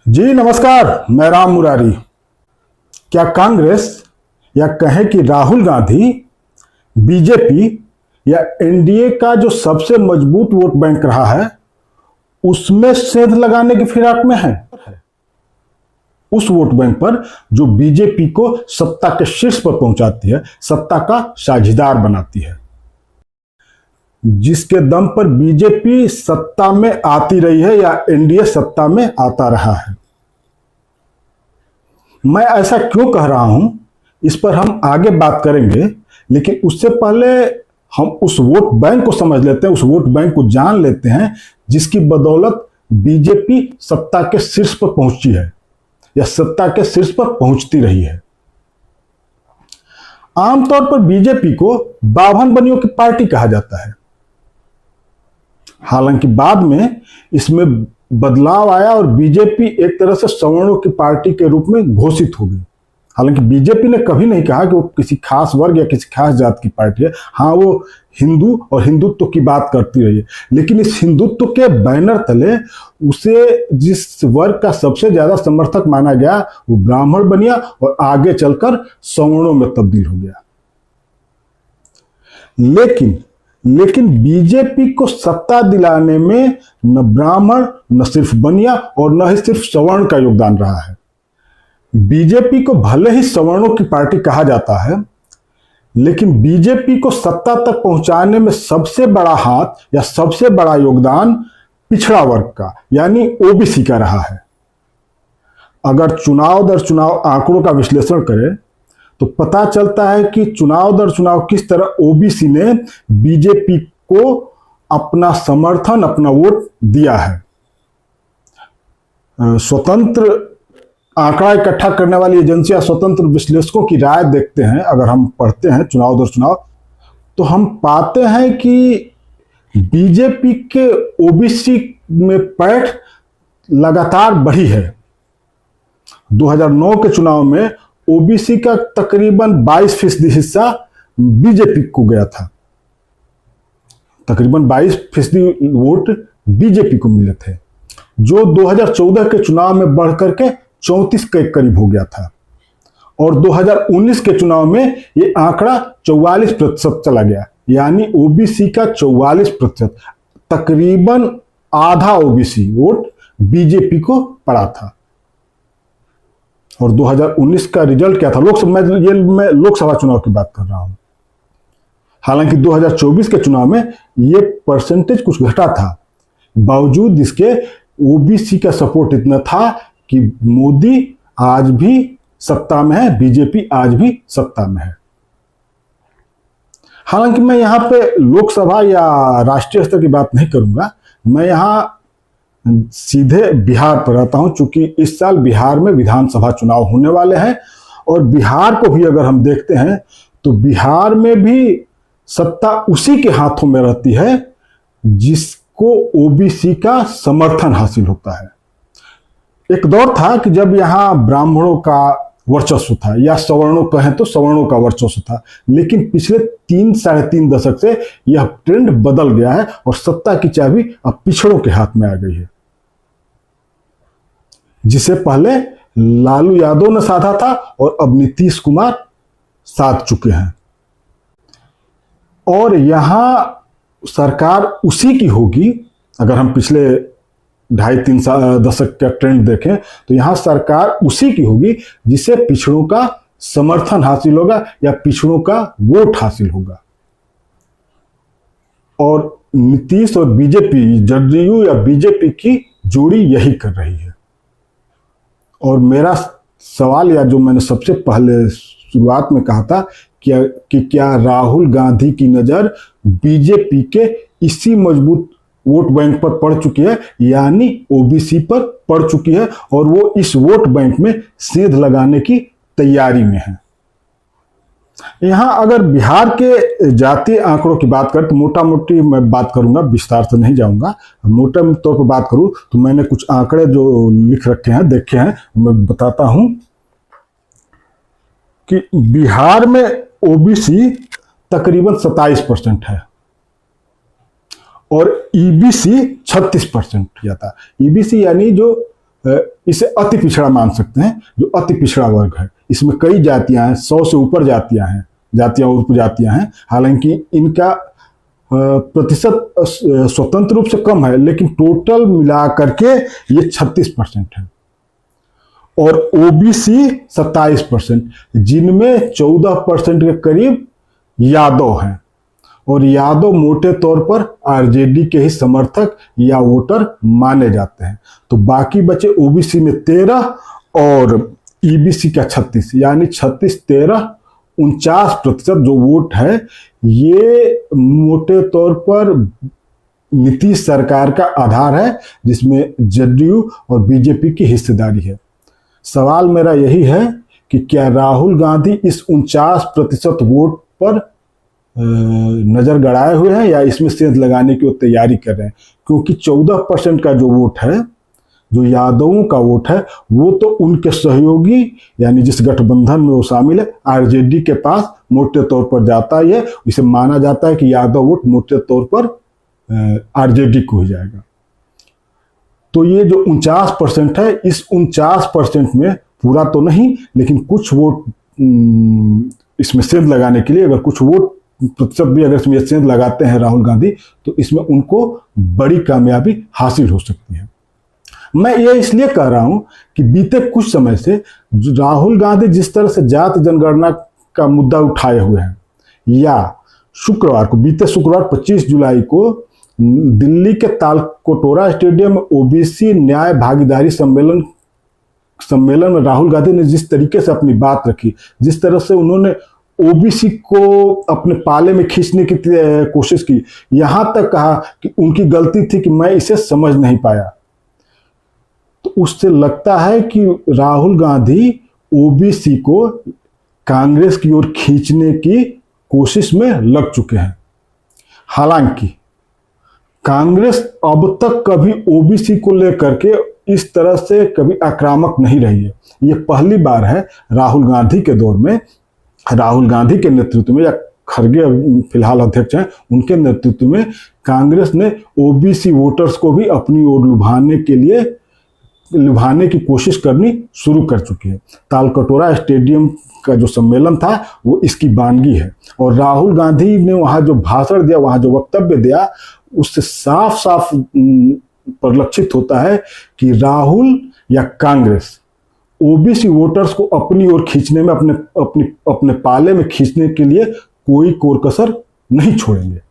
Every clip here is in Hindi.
जी नमस्कार, मैं राम मुरारी। क्या कांग्रेस या कहें कि राहुल गांधी बीजेपी या एनडीए का जो सबसे मजबूत वोट बैंक रहा है उसमें सेंध लगाने की फिराक में है? उस वोट बैंक पर जो बीजेपी को सत्ता के शीर्ष पर पहुंचाती है, सत्ता का साझीदार बनाती है, जिसके दम पर बीजेपी सत्ता में आती रही है या एनडीए सत्ता में आता रहा है। मैं ऐसा क्यों कह रहा हूं, इस पर हम आगे बात करेंगे, लेकिन उससे पहले हम उस वोट बैंक को समझ लेते हैं, उस वोट बैंक को जान लेते हैं जिसकी बदौलत बीजेपी सत्ता के शीर्ष पर पहुंची है या सत्ता के शीर्ष पर पहुंचती रही है। आमतौर पर बीजेपी को बाभन बनियों की पार्टी कहा जाता है। हालांकि बाद में इसमें बदलाव आया और बीजेपी एक तरह से सवर्णों की पार्टी के रूप में घोषित हो गई। हालांकि बीजेपी ने कभी नहीं कहा कि वो किसी खास वर्ग या किसी खास जात की पार्टी है। हाँ, वो हिंदू और हिंदुत्व की बात करती रही है, लेकिन इस हिंदुत्व के बैनर तले उसे जिस वर्ग का सबसे ज्यादा समर्थक माना गया वो ब्राह्मण बनिया और आगे चलकर सवर्णों में तब्दील हो गया। लेकिन बीजेपी को सत्ता दिलाने में न ब्राह्मण, न सिर्फ बनिया और न ही सिर्फ सवर्ण का योगदान रहा है। बीजेपी को भले ही सवर्णों की पार्टी कहा जाता है, लेकिन बीजेपी को सत्ता तक पहुंचाने में सबसे बड़ा हाथ या सबसे बड़ा योगदान पिछड़ा वर्ग का यानी ओबीसी का रहा है। अगर चुनाव दर चुनाव आंकड़ों का विश्लेषण करें तो पता चलता है कि चुनाव दर चुनाव किस तरह ओबीसी ने बीजेपी को अपना समर्थन, अपना वोट दिया है। स्वतंत्र आंकड़ा इकट्ठा करने वाली एजेंसियां स्वतंत्र विश्लेषकों की राय देखते हैं, अगर हम पढ़ते हैं चुनाव दर चुनाव, तो हम पाते हैं कि बीजेपी के ओबीसी में पैठ लगातार बढ़ी है। 2009 के चुनाव में ओबीसी का तकरीबन 22% हिस्सा बीजेपी को गया था। तकरीबन 22% वोट बीजेपी को मिले थे, जो 2014 के चुनाव में बढ़कर के 34 के करीब हो गया था और 2019 के चुनाव में ये आंकड़ा 44% चला गया, यानी ओबीसी का 44%, तकरीबन आधा ओबीसी वोट बीजेपी को पड़ा था। और 2019 का रिजल्ट क्या था? मैं लोकसभा चुनाव की बात कर रहा हूं। हालांकि 2024 के चुनाव में ये परसेंटेज कुछ घटा था, बावजूद इसके ओबीसी का सपोर्ट इतना था कि मोदी आज भी सत्ता में है, बीजेपी आज भी सत्ता में है। हालांकि मैं यहां पे लोकसभा या राष्ट्रीय स्तर की बात नहीं करूंगा, मैं यहां सीधे बिहार पर रहता हूं, चूंकि इस साल बिहार में विधानसभा चुनाव होने वाले हैं और बिहार को भी अगर हम देखते हैं तो बिहार में भी सत्ता उसी के हाथों में रहती है जिसको ओबीसी का समर्थन हासिल होता है। एक दौर था कि जब यहां ब्राह्मणों का वर्चस्व था या सवर्णों कहें तो सवर्णों का वर्चस्व था, लेकिन पिछले 3-3.5 दशक से यह ट्रेंड बदल गया है और सत्ता की चाबी अब पिछड़ों के हाथ में आ गई है, जिसे पहले लालू यादव ने साधा था और अब नीतीश कुमार साध चुके हैं। और यहां सरकार उसी की होगी। अगर हम पिछले 2.5-3 दशक का ट्रेंड देखें तो यहां सरकार उसी की होगी जिसे पिछड़ों का समर्थन हासिल होगा या पिछड़ों का वोट हासिल होगा। और नीतीश और बीजेपी, जदयू या बीजेपी की जोड़ी यही कर रही है। और मेरा सवाल, या जो मैंने सबसे पहले शुरुआत में कहा था कि क्या राहुल गांधी की नजर बीजेपी के इसी मजबूत वोट बैंक पर पड़ चुकी है, यानी ओबीसी पर पड़ चुकी है और वो इस वोट बैंक में सेंध लगाने की तैयारी में है। यहां अगर बिहार के जातीय आंकड़ों की बात करें तो मोटा मोटी मैं बात करूंगा, विस्तार से नहीं जाऊंगा। मोटे तौर पर बात करूं तो मैंने कुछ आंकड़े जो लिख रखे हैं, देखे हैं, मैं बताता हूं कि बिहार में ओबीसी तकरीबन 27% है और ईबीसी 36% किया था। ईबीसी यानी जो इसे अति पिछड़ा मान सकते हैं, जो अति पिछड़ा वर्ग है। इसमें कई जातियां हैं, 100 से ऊपर जातियां हैं, जातियां और उपजातियां हैं। हालांकि इनका प्रतिशत स्वतंत्र रूप से कम है, लेकिन टोटल मिला करके ये 36% है। और ओबीसी 27%, जिनमें 14% के करीब यादव हैं। और यादव मोटे तौर पर आरजेडी के ही समर्थक या वोटर माने जाते हैं। तो बाकी बचे ओबीसी में 13 और ईबीसी का 36, यानी 36, 13, 49% जो वोट है, ये मोटे तौर पर नीतीश सरकार का आधार है, जिसमें जदयू और बीजेपी की हिस्सेदारी है। सवाल मेरा यही है कि क्या राहुल गांधी इस 49% वोट पर नजर गड़ाए हुए हैं या इसमें सेंध लगाने की वो तैयारी कर रहे हैं? क्योंकि 14% का जो वोट है, जो यादवों का वोट है, वो तो उनके सहयोगी यानी जिस गठबंधन में वो शामिल है आरजेडी के पास मोटे तौर पर जाता ही है। इसे माना जाता है कि यादव वोट मोटे तौर पर आरजेडी को ही जाएगा। तो ये जो 49% है, इस 49% में पूरा तो नहीं, लेकिन कुछ वोट इसमें सेंध लगाने के लिए, अगर कुछ वोट प्रतिशत भी अगर इसमें सेंध लगाते हैं राहुल गांधी, तो इसमें उनको बड़ी कामयाबी हासिल हो सकती है। मैं ये इसलिए कह रहा हूं कि बीते कुछ समय से राहुल गांधी जिस तरह से जाति जनगणना का मुद्दा उठाए हुए हैं, या शुक्रवार को, बीते शुक्रवार 25 जुलाई को दिल्ली के तालकटोरा स्टेडियम में ओबीसी न्याय भागीदारी सम्मेलन में राहुल गांधी ने जिस तरीके से अपनी बात रखी, जिस तरह से उन्होंने ओबीसी को अपने पाले में खींचने की कोशिश की, यहां तक कहा कि उनकी गलती थी कि मैं इसे समझ नहीं पाया, तो उससे लगता है कि राहुल गांधी ओबीसी को कांग्रेस की ओर खींचने की कोशिश में लग चुके हैं। हालांकि कांग्रेस अब तक कभी ओबीसी को लेकर के इस तरह से कभी आक्रामक नहीं रही है। ये पहली बार है राहुल गांधी के दौर में, राहुल गांधी के नेतृत्व में, या खड़गे फिलहाल अध्यक्ष हैं, उनके नेतृत्व में कांग्रेस ने ओबीसी वोटर्स को भी अपनी ओर लुभाने की कोशिश करनी शुरू कर चुकी है। तालकटोरा स्टेडियम का जो सम्मेलन था वो इसकी बानगी है। और राहुल गांधी ने वहां जो भाषण दिया, वहां जो वक्तव्य दिया, उससे साफ साफ परिलक्षित होता है कि राहुल या कांग्रेस ओबीसी वोटर्स को अपनी ओर खींचने में, अपने पाले में खींचने के लिए कोई कोर कसर नहीं छोड़ेंगे।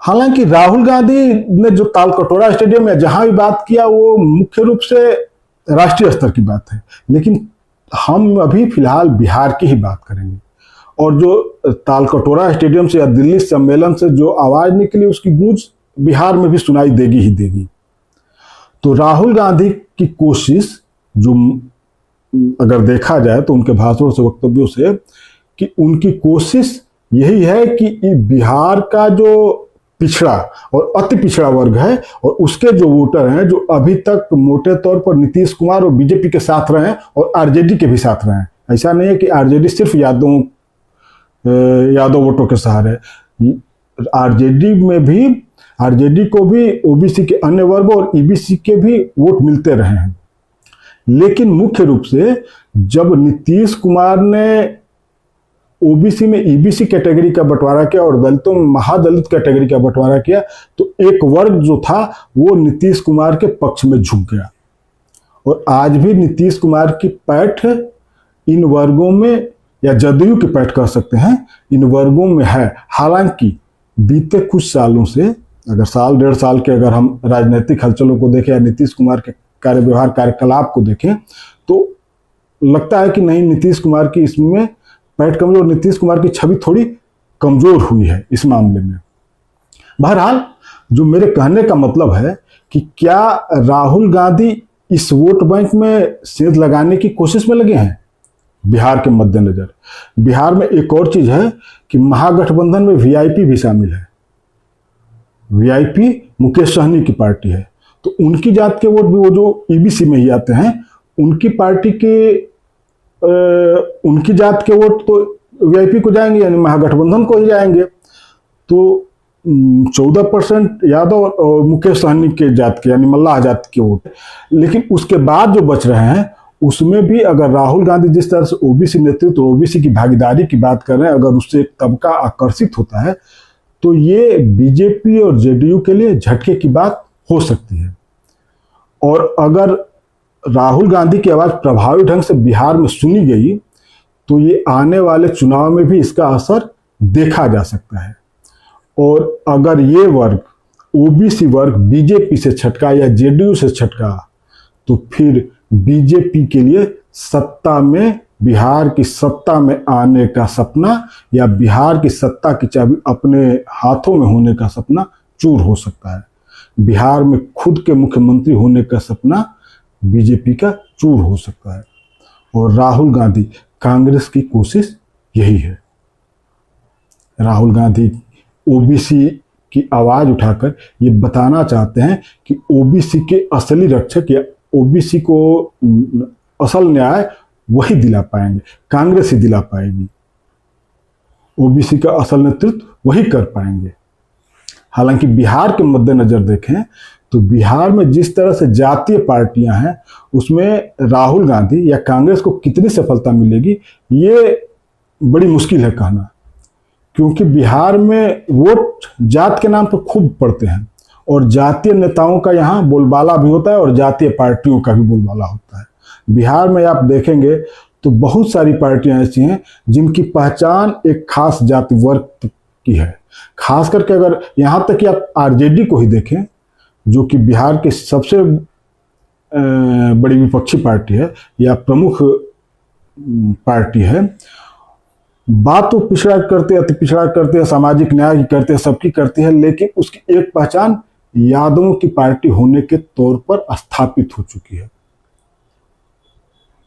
हालांकि राहुल गांधी ने जो तालकटोरा स्टेडियम में जहां भी बात किया, वो मुख्य रूप से राष्ट्रीय स्तर की बात है, लेकिन हम अभी फिलहाल बिहार की ही बात करेंगे। और जो तालकटोरा स्टेडियम से या दिल्ली सम्मेलन से जो आवाज निकली, उसकी गूंज बिहार में भी सुनाई देगी ही देगी। तो राहुल गांधी की कोशिश, जो अगर देखा जाए तो उनके भाषणों से, वक्तव्यों से, कि उनकी कोशिश यही है कि बिहार का जो पिछड़ा और अति पिछड़ा वर्ग है और उसके जो वोटर हैं, जो अभी तक मोटे तौर पर नीतीश कुमार और बीजेपी के साथ रहे हैं और आरजेडी के भी साथ रहे हैं, ऐसा नहीं है कि आरजेडी सिर्फ यादव वोटों के सहारे, आरजेडी को भी ओबीसी के अन्य वर्ग और ईबीसी के भी वोट मिलते रहे हैं। लेकिन मुख्य रूप से जब नीतीश कुमार ने ओबीसी में ईबीसी कैटेगरी का बंटवारा किया और दलितों में महादलित कैटेगरी का बंटवारा किया, तो एक वर्ग जो था वो नीतीश कुमार के पक्ष में झुक गया। और आज भी नीतीश कुमार की पैठ इन वर्गों में, या जदयू की पैठ कह सकते हैं, इन वर्गों में है। हालांकि बीते कुछ सालों से, अगर साल डेढ़ साल के अगर हम राजनीतिक हलचलों को देखें या नीतीश कुमार के कार्य व्यवहार कार्यकलाप को देखें, तो लगता है कि नहीं, नीतीश कुमार की इसमें पैठ कमजोर, नीतीश कुमार की छवि थोड़ी कमजोर हुई है इस मामले में। बहरहाल, जो मेरे कहने का मतलब है कि क्या राहुल गांधी इस वोट बैंक में सेंध लगाने की कोशिश में लगे हैं बिहार के मद्देनजर? बिहार में एक और चीज है कि महागठबंधन में वीआईपी भी शामिल है। वीआईपी मुकेश सहनी की पार्टी है, तो उनकी जात के वोट भी, वो जो ईबीसी में ही आते हैं, उनकी पार्टी के उनकी जात के वोट तो वीआईपी को जाएंगे, यानी महागठबंधन को ही जाएंगे। तो 14% यादव और मुकेश सहनी के जात के यानी मल्लाह जात के वोट, लेकिन उसके बाद जो बच रहे हैं उसमें भी अगर राहुल गांधी जिस तरह से ओबीसी नेतृत्व और ओबीसी की भागीदारी की बात कर रहे हैं, अगर उससे एक तबका आकर्षित होता है तो ये बीजेपी और जेडीयू के लिए झटके की बात हो सकती है। और अगर राहुल गांधी की आवाज प्रभावी ढंग से बिहार में सुनी गई तो ये आने वाले चुनाव में भी इसका असर देखा जा सकता है। और अगर ये वर्ग ओबीसी वर्ग बीजेपी से छटका या जेडीयू से छटका तो फिर बीजेपी के लिए सत्ता में, बिहार की सत्ता में आने का सपना या बिहार की सत्ता की चाबी अपने हाथों में होने का सपना चूर हो सकता है। बिहार में खुद के मुख्यमंत्री होने का सपना बीजेपी का चूर हो सकता है। और राहुल गांधी, कांग्रेस की कोशिश यही है। राहुल गांधी ओबीसी की आवाज उठाकर ये बताना चाहते हैं कि ओबीसी के असली रक्षक या ओबीसी को असल न्याय वही दिला पाएंगे, कांग्रेस ही दिला पाएगी। ओबीसी का असल नेतृत्व वही कर पाएंगे। हालांकि बिहार के मद्देनजर देखें तो बिहार में जिस तरह से जातीय पार्टियां हैं उसमें राहुल गांधी या कांग्रेस को कितनी सफलता मिलेगी ये बड़ी मुश्किल है कहना, क्योंकि बिहार में वोट जात के नाम पर खूब पड़ते हैं और जातीय नेताओं का यहाँ बोलबाला भी होता है और जातीय पार्टियों का भी बोलबाला होता है। बिहार में आप देखेंगे तो बहुत सारी पार्टियां ऐसी हैं जिनकी पहचान एक खास जाति वर्ग की है। खास करके अगर यहाँ तक कि आप आरजेडी को ही देखें जो कि बिहार की सबसे बड़ी विपक्षी पार्टी है या प्रमुख पार्टी है, बात तो पिछड़ा करते हैं, अति पिछड़ा करते हैं, सामाजिक न्याय की करते हैं, सबकी करती है, लेकिन उसकी एक पहचान यादवों की पार्टी होने के तौर पर स्थापित हो चुकी है।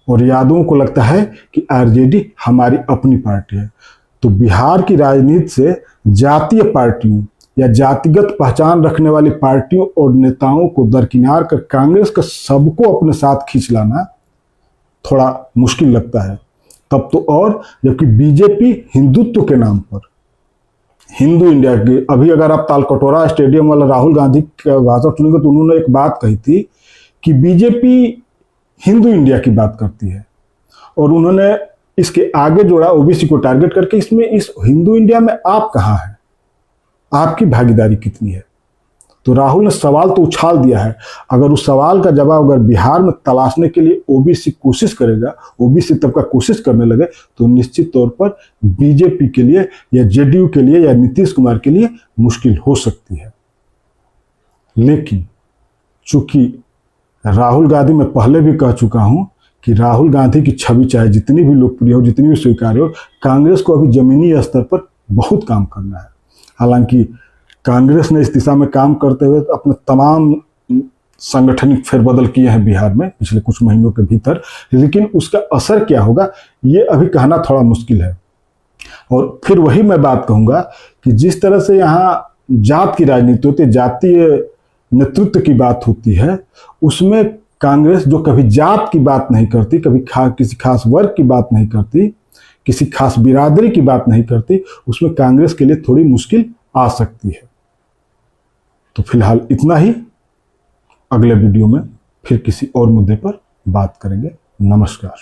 और यादवों को लगता है कि आरजेडी हमारी अपनी पार्टी है। तो बिहार की राजनीति से जातीय पार्टियों या जातिगत पहचान रखने वाली पार्टियों और नेताओं को दरकिनार कर कांग्रेस का सबको अपने साथ खींच लाना थोड़ा मुश्किल लगता है। तब तो और जबकि बीजेपी हिंदुत्व के नाम पर, हिंदू इंडिया के, अभी अगर आप तालकटोरा स्टेडियम वाला राहुल गांधी का भाषण सुनेंगे तो उन्होंने एक बात कही थी कि बीजेपी हिंदू इंडिया की बात करती है और उन्होंने इसके आगे जोड़ा ओबीसी को टारगेट करके, इसमें इस हिंदू इंडिया में आप कहाँ हैं, आपकी भागीदारी कितनी है। तो राहुल ने सवाल तो उछाल दिया है। अगर उस सवाल का जवाब अगर बिहार में तलाशने के लिए ओबीसी कोशिश करेगा, ओबीसी तबका कोशिश करने लगे तो निश्चित तौर पर बीजेपी के लिए या जेडीयू के लिए या नीतीश कुमार के लिए मुश्किल हो सकती है। लेकिन चूंकि राहुल गांधी, मैं पहले भी कह चुका हूं कि राहुल गांधी की छवि चाहे जितनी भी लोकप्रिय हो, जितनी भी स्वीकार्य हो, कांग्रेस को अभी जमीनी स्तर पर बहुत काम करना है। हालांकि कांग्रेस ने इस दिशा में काम करते हुए अपने तमाम सांगठनिक फेरबदल किए हैं बिहार में पिछले कुछ महीनों के भीतर, लेकिन उसका असर क्या होगा ये अभी कहना थोड़ा मुश्किल है। और फिर वही मैं बात कहूंगा कि जिस तरह से यहाँ जात की राजनीति होती है, जातीय नेतृत्व की बात होती है, उसमें कांग्रेस जो कभी जात की बात नहीं करती, कभी किसी खास वर्ग की बात नहीं करती, किसी खास बिरादरी की बात नहीं करती, उसमें कांग्रेस के लिए थोड़ी मुश्किल आ सकती है। तो फिलहाल इतना ही। अगले वीडियो में फिर किसी और मुद्दे पर बात करेंगे। नमस्कार।